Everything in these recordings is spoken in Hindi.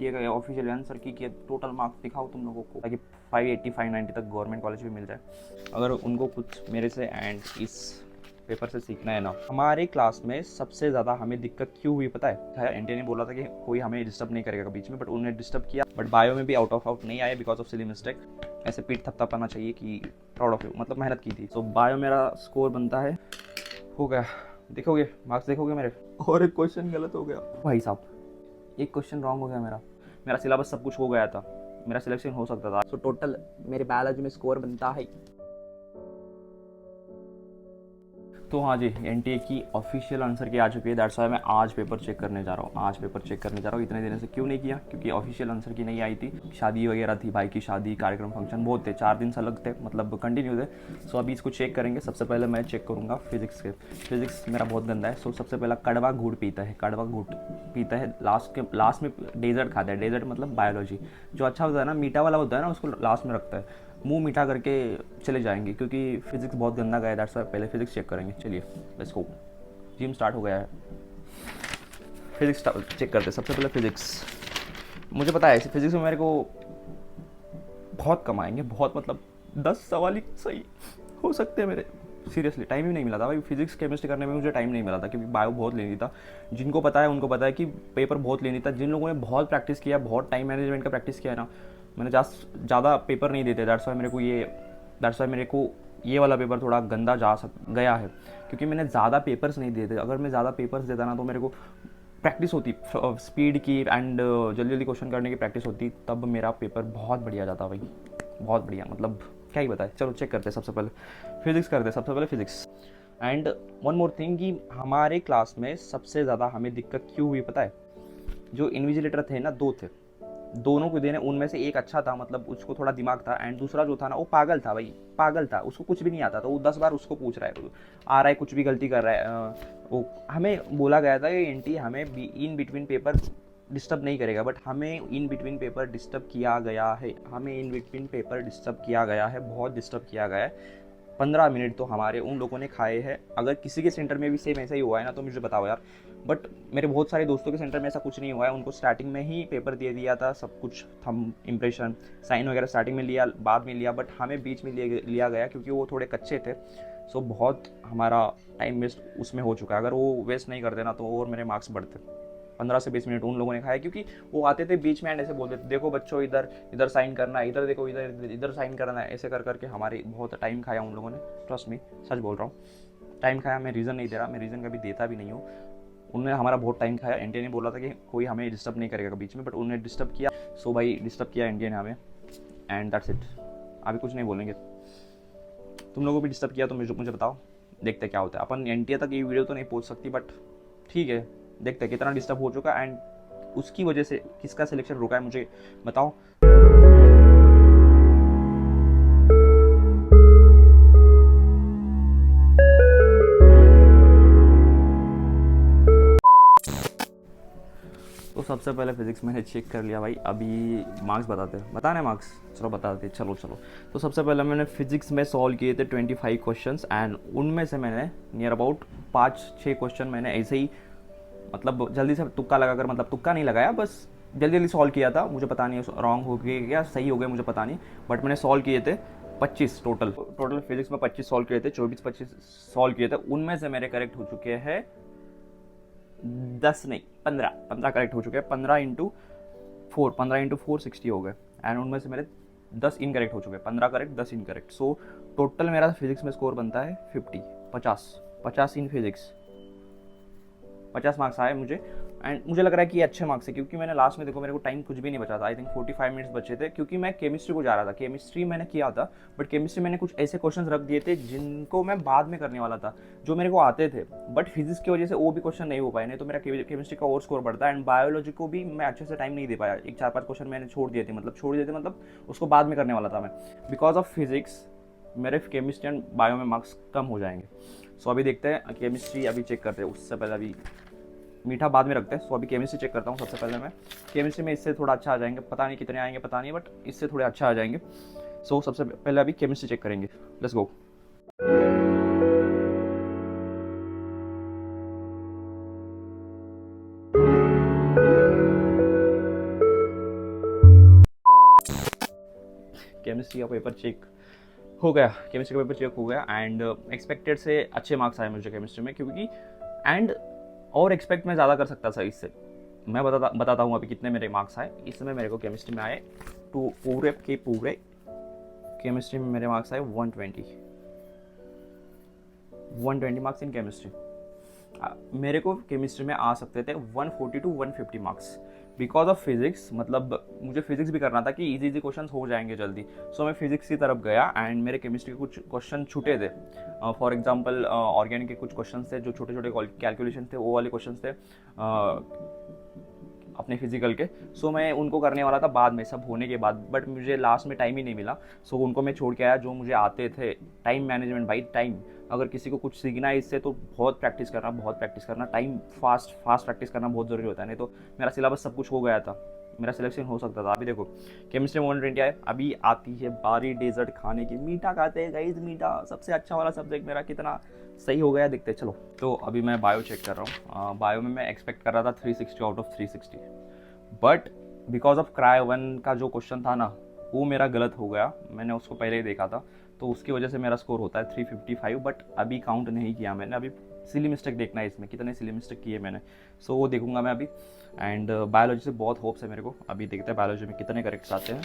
एनटीए का ऑफिशियल आंसर की टोटल मार्क्स दिखाओ तुम लोगों को, ताकि 580 590 तक गवर्नमेंट कॉलेज भी मिल जाए अगर उनको कुछ मेरे से एंड इस पेपर से सीखना है ना। हमारे क्लास में सबसे ज़्यादा हमें दिक्कत क्यों हुई पता है? एनटीए ने बोला था कि कोई हमें डिस्टर्ब नहीं करेगा बीच में, बट उन्होंने डिस्टर्ब किया। बट बायो में भी आउट ऑफ आउट नहीं आए बिकॉज ऑफ सिली मिस्टेक। ऐसे पीठ थपथपाना चाहिए कि प्राउड ऑफ यू, मतलब मेहनत की थी। सो बायो मेरा स्कोर बनता है, हो गया, देखोगे मार्क्स देखोगे मेरे, और एक क्वेश्चन गलत हो गया भाई साहब, एक क्वेश्चन रॉन्ग हो गया मेरा। मेरा सिलेबस सब कुछ हो गया था, मेरा सिलेक्शन हो सकता था। सो टोटल मेरे बायोलॉजी में स्कोर बनता है। तो हाँ जी, एनटीए की ऑफिशियल आंसर की आ चुकी है। दैट्स वाई मैं आज पेपर चेक करने जा रहा हूँ। आज पेपर चेक करने जा रहा हूँ। इतने दिनों से क्यों नहीं किया? क्योंकि ऑफिशियल आंसर की नहीं आई थी, शादी वगैरह थी, भाई की शादी, कार्यक्रम फंक्शन बहुत थे, 4 दिन से अलग थे, मतलब कंटिन्यू थे। सो अभी इसको चेक करेंगे। सबसे पहले मैं चेक करूँगा फिजिक्स के। फिजिक्स मेरा बहुत गंदा है। सो सबसे पहला कड़वा घूट पीता है, कड़वा घूट पीता है। लास्ट में डेजर्ट खाता है। डेजर्ट मतलब बायोलॉजी, जो अच्छा होता है ना, मीठा वाला होता है ना, उसको लास्ट में रखता है। मुंह मीठा करके चले जाएंगे क्योंकि फिजिक्स बहुत गंदा गया है। दैट्स वाई पहले फिजिक्स चेक करेंगे। चलिए लेट्स गो। जिम स्टार्ट हो गया है। फिजिक्स चेक करते हैं। सबसे पहले फिजिक्स, मुझे पता है फिजिक्स में मेरे को बहुत कम आएंगे, बहुत, मतलब 10 सवाल ही सही हो सकते हैं मेरे। सीरियसली टाइम ही नहीं मिला था भाई, फिजिक्स केमिस्ट्री करने में मुझे टाइम नहीं मिला था, क्योंकि बायो बहुत लेनी था। जिनको पता है उनको पता है कि पेपर बहुत लेनी था। जिन लोगों ने बहुत प्रैक्टिस किया, बहुत टाइम मैनेजमेंट का प्रैक्टिस किया है ना, मैंने ज़्यादा पेपर नहीं देते। दैट्स वाई मेरे को ये वाला पेपर थोड़ा गंदा गया है, क्योंकि मैंने ज़्यादा पेपर्स नहीं दिए थे। अगर मैं ज़्यादा पेपर्स देता ना तो मेरे को प्रैक्टिस होती स्पीड की एंड जल्दी जल्दी क्वेश्चन करने की प्रैक्टिस होती, तब मेरा पेपर बहुत बढ़िया जाता भाई, बहुत बढ़िया, मतलब क्या ही बताए। चलो चेक करते हैं। सबसे पहले फिजिक्स करते हैं। सबसे पहले physics and one more thing कि हमारे क्लास में सबसे ज़्यादा हमें दिक्कत क्यों हुई पता है? जो इन्विजिलेटर थे ना, 2 थे, दोनों को देने, उनमें से एक अच्छा था, मतलब उसको थोड़ा दिमाग था, एंड दूसरा जो था ना वो पागल था भाई, पागल था, उसको कुछ भी नहीं आता। तो वो 10 बार उसको पूछ रहा है, आ रहा है, कुछ भी गलती कर रहा है। वो हमें बोला गया था कि एनटी हमें इन बिटवीन पेपर डिस्टर्ब नहीं करेगा, बट हमें इन बिटवीन पेपर डिस्टर्ब किया गया है। हमें इन बिटवीन पेपर डिस्टर्ब किया गया है, बहुत डिस्टर्ब किया गया है। 15 मिनट तो हमारे उन लोगों ने खाए हैं। अगर किसी के सेंटर में भी सेम ऐसा ही हुआ है ना तो मुझे बताओ यार। बट मेरे बहुत सारे दोस्तों के सेंटर में ऐसा कुछ नहीं हुआ है। उनको स्टार्टिंग में ही पेपर दे दिया था, सब कुछ, थंब इम्प्रेशन साइन वगैरह स्टार्टिंग में लिया, बाद में लिया, बट हमें बीच में लिया गया क्योंकि वो थोड़े कच्चे थे। सो बहुत हमारा टाइम वेस्ट उसमें हो चुका है। अगर वो वेस्ट नहीं करते ना तो और मेरे मार्क्स बढ़ते। 15 से 20 मिनट उन लोगों ने खाया, क्योंकि वो आते थे बीच में एंड ऐसे बोलते थे, देखो बच्चों इधर इधर साइन करना है, इधर देखो, इधर इधर साइन करना है, ऐसे कर करके हमारे बहुत टाइम खाया उन लोगों ने। ट्रस्ट मी, सच बोल रहा हूँ, टाइम खाया। मैं रीज़न नहीं दे रहा, मैं रीज़न कभी देता भी नहीं हूँ। उन्होंने हमारा बहुत टाइम खाया। एनटीए ने बोला था कि कोई हमें डिस्टर्ब नहीं करेगा बीच में, बट उन्होंने डिस्टर्ब किया। सो भाई डिस्टर्ब किया एनटीए ने हमें, एंड दैट्स इट। अभी कुछ नहीं बोलेंगे। तुम लोगों को भी डिस्टर्ब किया तो मुझे बताओ, देखते क्या होता है। अपन एनटीए तक ये वीडियो तो नहीं पहुँच सकती, बट ठीक है, देखते हैं कितना डिस्टर्ब हो चुका एंड उसकी वजह से किसका सिलेक्शन रुका है, मुझे बताओ। तो सबसे पहले फिजिक्स मैंने चेक कर लिया भाई। अभी मार्क्स बताने मार्क्स, चलो बता देते, चलो। तो सबसे पहले मैंने फिजिक्स में सॉल्व किए थे 25 क्वेश्चंस, एंड उनमें से मैंने नियर अबाउट 5-6 क्वेश्चन मैंने ऐसे ही, मतलब जल्दी से तुक्का लगा कर, मतलब तुक्का नहीं लगाया, बस जल्दी जल्दी सॉल्व किया था। मुझे पता नहीं रॉन्ग हो गए या सही हो गए, मुझे पता नहीं, बट मैंने सॉल्व किए थे 25 टोटल फिजिक्स में 25 सॉल्व किए थे, 24-25 सॉल्व किए थे। उनमें से मेरे करेक्ट हो चुके हैं 10 नहीं 15 करेक्ट हो चुके हैं। 15 इंटू फोर 60 हो गए, एंड उनमें से मेरे 10 इनकरेक्ट हो चुके हैं। 15 करेक्ट 10 इनकरेक्ट। सो टोटल मेरा फिजिक्स में स्कोर बनता है 50 इन फिजिक्स। 50 मार्क्स आए मुझे, एंड मुझे लग रहा है कि ये अच्छे मार्क्स है, क्योंकि मैंने लास्ट में देखो मेरे को टाइम कुछ भी नहीं बचा था। आई थिंक 45 मिनट्स बचे थे, क्योंकि मैं केमिस्ट्री को जा रहा था। केमिस्ट्री मैंने किया था, बट केमिस्ट्री मैंने कुछ ऐसे क्वेश्चंस रख दिए थे जिनको मैं बाद में करने वाला था, जो मेरे को आते थे, बट फिजिक्स की वजह से वो भी क्वेश्चन नहीं हो पाए, नहीं तो मेरा केमिस्ट्री का और स्कोर बढ़ता है। एंड बायोलॉजी को भी मैं अच्छे से टाइम नहीं दे पाया। एक 4-5 क्वेश्चन मैंने छोड़ दिए थे, मतलब उसको बाद में करने वाला था मैं। बिकॉज ऑफ फिजिक्स मेरे केमिस्ट्री एंड बायो में मार्क्स कम हो जाएंगे। सो अभी देखते हैं, केमिस्ट्री अभी चेक करते हैं। उससे पहले अभी मीठा बाद में रखते हैं। सो अभी केमिस्ट्री चेक करता हूँ। सबसे पहले मैं केमिस्ट्री में इससे थोड़ा अच्छा आ जाएंगे, पता नहीं कितने आएंगे, पता नहीं, बट इससे थोड़े अच्छा आ जाएंगे। सो सबसे पहले अभी केमिस्ट्री चेक करेंगे। Let's go. केमिस्ट्री का पेपर चेक हो गया, केमिस्ट्री का पेपर चेक हो गया एंड एक्सपेक्टेड से अच्छे मार्क्स आए मुझे केमिस्ट्री में, क्योंकि एंड और एक्सपेक्ट मैं ज़्यादा कर सकता था इससे। मैं बताता हूँ अभी कितने मेरे मार्क्स आए इस समय मेरे को केमिस्ट्री में आए। तो पूरे के पूरे केमिस्ट्री में मेरे मार्क्स आए 120 मार्क्स इन केमिस्ट्री। मेरे को केमिस्ट्री में आ सकते थे 140 to 150 marks because of physics. मतलब मुझे फिजिक्स भी करना था कि इजी क्वेश्चन हो जाएंगे जल्दी, सो मैं फिजिक्स की तरफ गया एंड मेरे केमिस्ट्री के कुछ क्वेश्चन छूटे थे। फॉर एग्जांपल ऑर्गेनिक के कुछ क्वेश्चन थे जो छोटे छोटे कैलकुलेशन थे, वो वाले क्वेश्चन थे अपने फिजिकल के। सो मैं उनको करने वाला था बाद में, सब होने के बाद, बट मुझे लास्ट में टाइम ही नहीं मिला। सो उनको मैं छोड़ के आया जो मुझे आते थे। टाइम मैनेजमेंट भाई, टाइम। अगर किसी को कुछ सीखना है इससे तो बहुत प्रैक्टिस करना, टाइम फास्ट प्रैक्टिस करना बहुत ज़रूरी होता है। नहीं तो मेरा सिलेबस सब कुछ हो गया था, मेरा सिलेक्शन हो सकता था। अभी देखो केमिस्ट्री में 120 आए। अभी आती है बारी डेजर्ट खाने की। मीठा खाते हैं गाइस, मीठा सबसे अच्छा वाला सब्जेक्ट मेरा कितना सही हो गया देखते चलो। तो अभी मैं बायो चेक कर रहा हूँ। बायो में मैं एक्सपेक्ट कर रहा था 360 out of 360, but because of cry 1 का जो क्वेश्चन था ना, वो मेरा गलत हो गया। मैंने उसको पहले ही देखा था, तो उसकी वजह से मेरा स्कोर होता है 355, बट अभी काउंट नहीं किया मैंने। अभी सिली मिस्टेक देखना है इसमें, कितने सिली मिस्टेक किए मैंने, सो वो देखूंगा मैं अभी। एंड बायोलॉजी से बहुत होप्स है मेरे को। अभी देखते हैं बायोलॉजी में कितने करेक्ट आते हैं।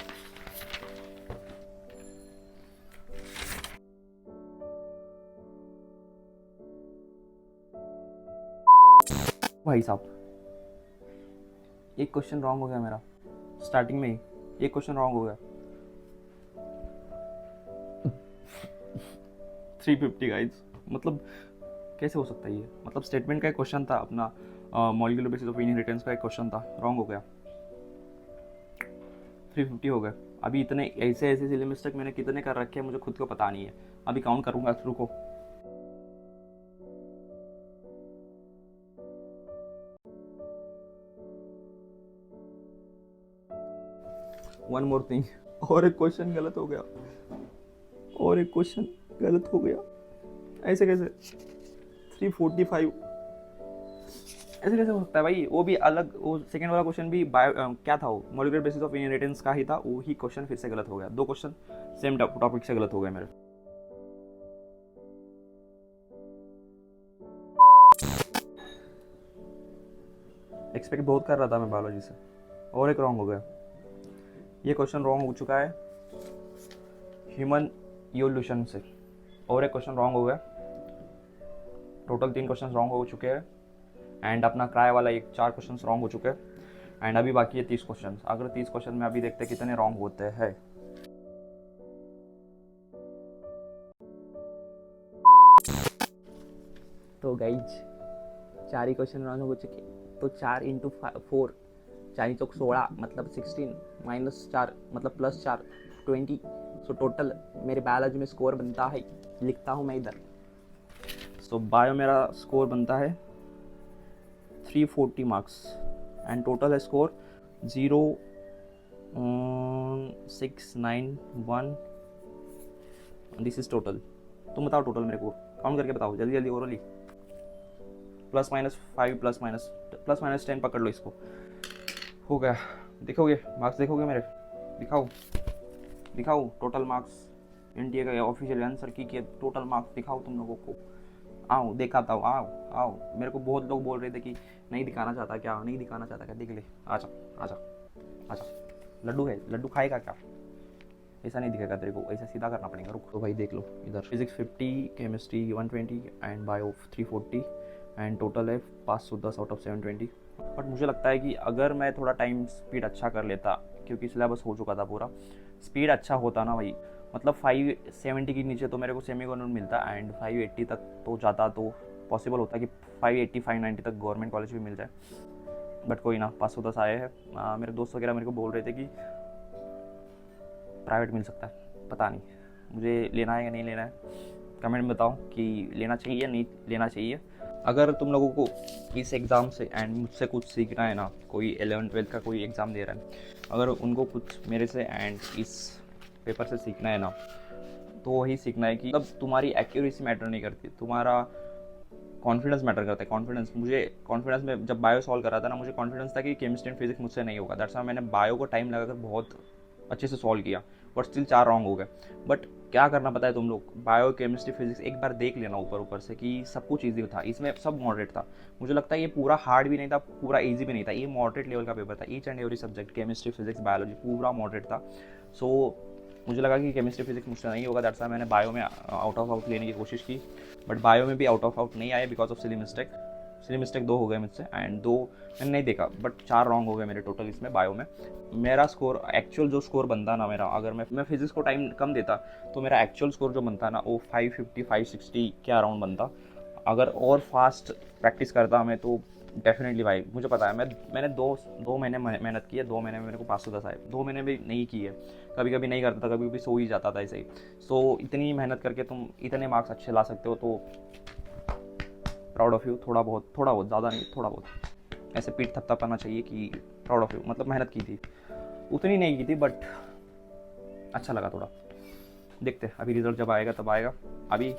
भाई साहब एक क्वेश्चन रॉन्ग हो गया मेरा, स्टार्टिंग में ही एक क्वेश्चन रॉन्ग हो गया। 350 गाइस, मतलब कैसे हो सकता है ये? मतलब स्टेटमेंट का एक क्वेश्चन था अपना, मॉलिक्यूलर बेसिस ऑफ इनहेरिटेंस का एक क्वेश्चन था, रॉन्ग हो गया, 350 हो गया। अभी इतने ऐसे सिली मिस्टेक मैंने कितने कर रखे हैं मुझे खुद को पता नहीं है। अभी काउंट करूंगा, रुको। वन मोर थिंग, और एक क्वेश्चन गलत हो गया, और एक क्वेश्चन गलत हो गया। ऐसे कैसे 345 ऐसे कैसे हो सकता है भाई? वो भी अलग, वो सेकंड वाला क्वेश्चन भी क्या था, वो मॉलिक्यूलर बेसिस ऑफ इनहेरिटेंस का ही था, वो ही क्वेश्चन फिर से गलत हो गया। 2 क्वेश्चन सेम टॉपिक से गलत हो गए मेरे। एक्सपेक्ट बहुत कर रहा था मैं बायोलॉजी से, और एक रॉन्ग हो गया। ये क्वेश्चन रॉन्ग हो चुका है ह्यूमन इवोल्यूशन से, और एक क्वेश्चन रॉन्ग हो गया। टोटल 3 क्वेश्चन रॉन्ग हो चुके हैं एंड अपना क्राई वाला 4 क्वेश्चन रॉन्ग हो चुके हैं एंड अभी बाकी है 30 क्वेश्चन। अगर 30 क्वेश्चन में अभी देखते हैं कितने रॉन्ग होते हैं। तो गाइज 4 ही क्वेश्चन रॉन्ग हो चुके, तो 4 इंटू 4, 4 चौक 16 मतलब 16 माइनस 4 मतलब प्लस 4 20। सो टोटल मेरे बायोलॉजी में स्कोर बनता है, लिखता हूँ मैं इधर। सो बायो मेरा स्कोर बनता है 340 मार्क्स एंड टोटल है स्कोर 0691। This is total. तुम बताओ टोटल, मेरे को काउंट करके बताओ जल्दी जल्दी। ओरली +- 5 +- 10 पकड़ लो इसको। हो गया, देखोगे मार्क्स, देखोगे मेरे, दिखाओ टोटल मार्क्स। एनटीए का ऑफिशियल आंसर की टोटल मार्क्स दिखाओ तुम लोगों को। आओ दिखाता हूँ, आओ। मेरे को बहुत लोग बोल रहे थे कि नहीं दिखाना चाहता क्या, नहीं दिखाना चाहता क्या, देख ले, आजा। लड्डू है, लड्डू खाएगा क्या? ऐसा नहीं दिखेगा तेरे को, ऐसा सीधा करना पड़ेगा। रुक तो भाई देख लो इधर, physics 50, chemistry 120 and bio 340 and total है 510 आउट ऑफ 720। बट मुझे लगता है कि अगर मैं थोड़ा टाइम स्पीड अच्छा कर लेता, क्योंकि सिलेबस हो चुका था पूरा, स्पीड अच्छा होता ना भाई, मतलब 570 के नीचे तो मेरे को सेमी गवर्नमेंट मिलता एंड 580 तक तो जाता, तो पॉसिबल होता कि 580 590 तक गवर्नमेंट कॉलेज भी मिल जाए। बट कोई ना, 510 आए हैं। मेरे दोस्त वगैरह मेरे को बोल रहे थे कि प्राइवेट मिल सकता है, पता नहीं मुझे लेना है या नहीं लेना है। कमेंट में बताओ कि लेना चाहिए या नहीं लेना चाहिए। अगर तुम लोगों को इस एग्ज़ाम से एंड मुझसे कुछ सीखना है ना, कोई 11th-12th का कोई एग्ज़ाम दे रहा है, अगर उनको कुछ मेरे से एंड इस पेपर से सीखना है ना, तो वही सीखना है कि अब तुम्हारी एक्यूरेसी मैटर नहीं करती, तुम्हारा कॉन्फिडेंस मैटर करता है। कॉन्फिडेंस में जब बायो सॉल्व कर रहा था ना, मुझे कॉन्फिडेंस था कि केमिस्ट्री एंड फिजिक्स मुझसे नहीं होगा। दैट्स व्हाई मैंने बायो को टाइम लगाकर बहुत अच्छे से सॉल्व किया, बट स्टिल 4 रॉन्ग हो गए। बट क्या करना पता है तुम लोग, बायो केमिस्ट्री फिजिक्स एक बार देख लेना ऊपर ऊपर से कि सब कुछ ईजी था, इसमें सब मॉडरेट था। मुझे लगता है ये पूरा हार्ड भी नहीं था, पूरा ईजी भी नहीं था, ये मॉडरेट लेवल का पेपर था। Each and every subject, chemistry physics biology पूरा मॉडरेट था। सो मुझे लगा कि केमिस्ट्री फिजिक्स मुझसे नहीं होगा, दैट्स व्हाई मैंने बायो में आउट ऑफ आउट लेने की कोशिश की, बट बायो में भी आउट ऑफ आउट नहीं आए बिकॉज ऑफ सिली मिस्टेक 2 हो गए मुझसे, एंड 2 मैंने नहीं देखा, बट 4 रॉन्ग हो गए मेरे टोटल इसमें बायो में। मेरा स्कोर एक्चुअल जो स्कोर बनता ना मेरा, अगर मैं फिजिक्स को टाइम कम देता तो मेरा एक्चुअल स्कोर जो बनता ना वो 550 560 के अराउंड बनता। अगर और फास्ट प्रैक्टिस करता मैं तो डेफिनेटली भाई, मुझे पता है मैंने दो महीने मेहनत की है, 2 महीने में मेरे को 510 आए, 2 महीने भी नहीं की है, कभी कभी नहीं करता था, कभी कभी सो ही जाता था ऐसे ही। सो इतनी मेहनत करके तुम इतने मार्क्स अच्छे ला सकते हो तो प्राउड ऑफ यू। थोड़ा बहुत ज़्यादा नहीं, थोड़ा बहुत ऐसे पीठ थपथपाना चाहिए कि प्राउड ऑफ यू, मतलब मेहनत की थी, उतनी नहीं की थी बट अच्छा लगा थोड़ा। देखते अभी रिजल्ट जब आएगा तब आएगा, अभी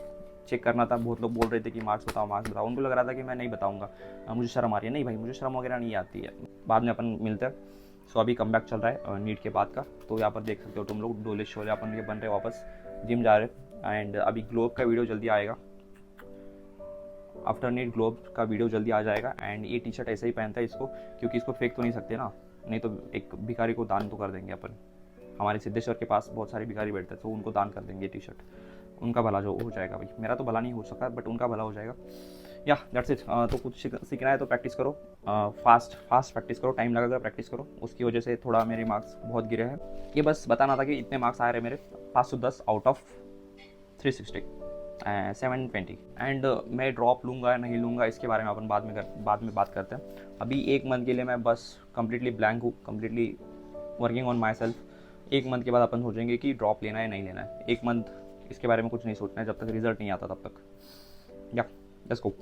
चेक करना था। बहुत लोग बोल रहे थे कि मार्क्स बताओ, उनको लग रहा था कि मैं नहीं बताऊंगा, मुझे शर्म आ रही है। नहीं भाई, मुझे शर्म वगैरह नहीं आती है, बाद में अपन मिलते हैं। सो अभी कम बैक चल रहा है नीट के बाद का, तो यहाँ पर देख सकते हो तुम लोग, डोले शोले अपन ये बन रहे वापस, जिम जा रहे। एंड अभी ग्लोब का वीडियो जल्दी आएगा, आफ्टर नीट ग्लोब का वीडियो जल्दी आ जाएगा। एंड ये टी शर्ट ऐसे ही पहनता है इसको, क्योंकि इसको फेंक तो नहीं सकते ना, नहीं तो एक भिखारी को दान तो कर देंगे अपन। हमारे सिद्धेश्वर के पास बहुत सारे भिखारी बैठते हैं, तो उनको दान कर देंगे टी शर्ट, उनका भला जो हो जाएगा भाई। मेरा तो भला नहीं हो सका बट उनका भला हो जाएगा। या दैट्स इट। तो कुछ सीखना है तो प्रैक्टिस करो, फास्ट प्रैक्टिस करो, टाइम लगाकर प्रैक्टिस करो। उसकी वजह से थोड़ा मेरे मार्क्स बहुत गिरे हैं। ये बस बताना था कि इतने मार्क्स आ रहे मेरे, 510 आउट ऑफ 360 720। एंड मैं ड्रॉप लूँगा या नहीं लूँगा इसके बारे में अपन बाद में बात करते हैं। अभी 1 मंथ के लिए मैं बस कम्प्लीटली ब्लैंक हूँ, completely working on my self. 1 month के बाद अपन सोचेंगे कि ड्रॉप लेना है नहीं लेना है। 1 मंथ इसके बारे में कुछ नहीं सोचना है जब तक रिजल्ट नहीं आता तब तक। या लेट्स गो।